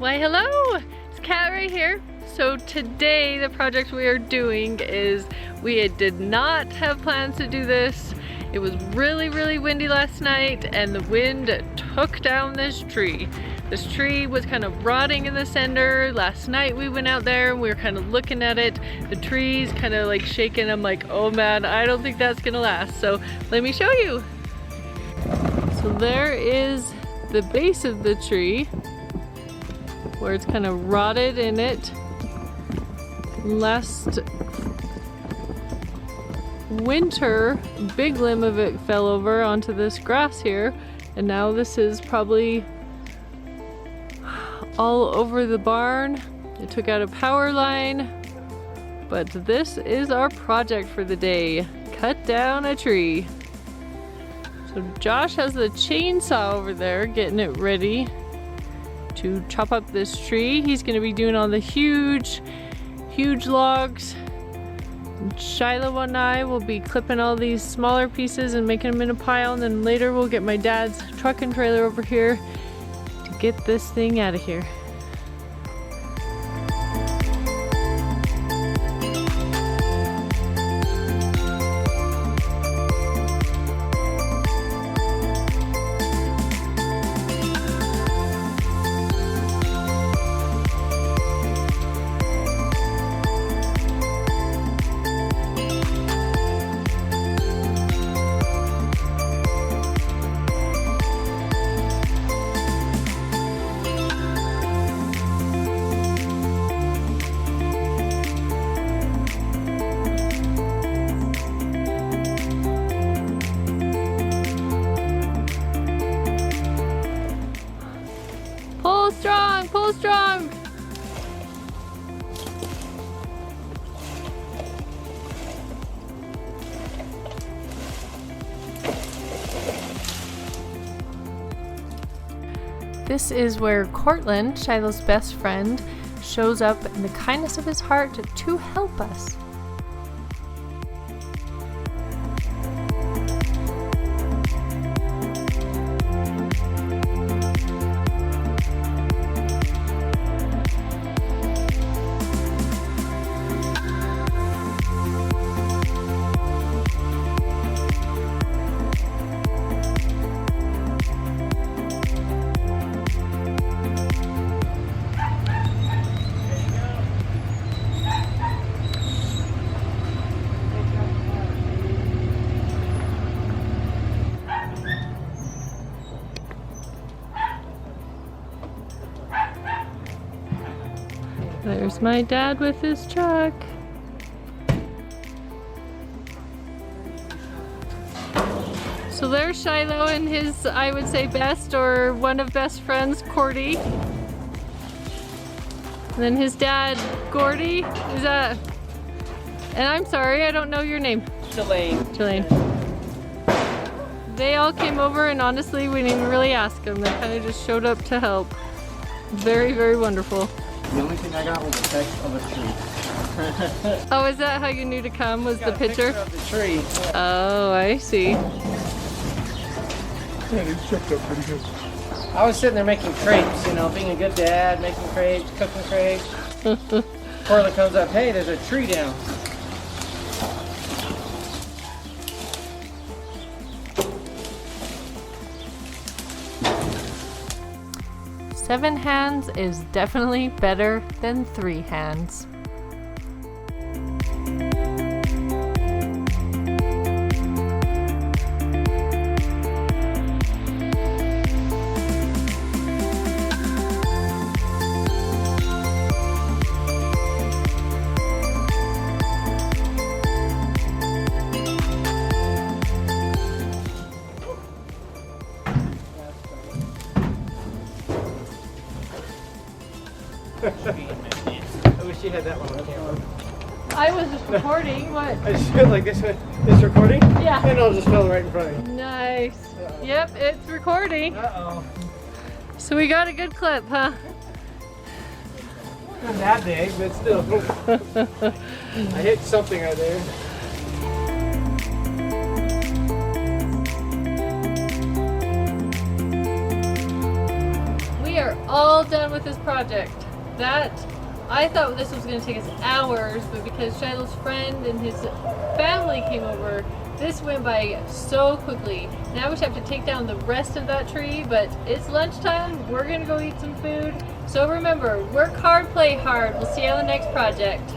Why hello, it's Kat right here. So today the project we are doing is, we did not have plans to do this. It was really windy last night and the wind took down this tree. This tree was kind of rotting in the center. Last night we went out there and we were kind of looking at it. The tree's kind of like shaking. I'm like, oh man, I don't think that's gonna last. So let me show you. So there is the base of the tree where it's kind of rotted in it. Last winter, a big limb of it fell over onto this grass here, and now this is probably all over the barn. It took out a power line, but this is our project for the day. Cut down a tree. So Josh has the chainsaw over there getting it ready to chop up this tree. He's gonna be doing all the huge logs. And Shiloh and I will be clipping all these smaller pieces and making them in a pile, and then later we'll get my dad's truck and trailer over here to get this thing out of here. Pull strong, pull strong. This is where Cortland, Shiloh's best friend, shows up in the kindness of his heart to help us. There's my dad with his truck. So there's Shiloh and his, I would say, best or one of best friends, Cordy. And then his dad, Gordy. Is that? And I'm sorry, I don't know your name. Jelaine. They all came over, and honestly, we didn't even really ask them. They kind of just showed up to help. Very wonderful. The only thing I got was a text of a tree. Oh, is that how you knew to come? Was the picture? Of the tree. Oh, I see. Yeah, he's checked up pretty good. I was sitting there making crepes, you know, being a good dad, making crepes, cooking crepes. Corley comes up, hey, there's a tree down. Seven hands is definitely better than 3 hands. I wish you had that one on camera. I was just recording. What? I just feel like this recording? Yeah. And I'll just film right in front of you. Nice. Yep, it's recording. Uh-oh. So we got a good clip, huh? Not that big, but still. I hit something right there. We we are all done with this project. I thought this was going to take us hours, but because Shiloh's friend and his family came over, this went by so quickly. Now we just have to take down the rest of that tree, but it's lunchtime. We're going to go eat some food. So remember, work hard, play hard. We'll see you on the next project.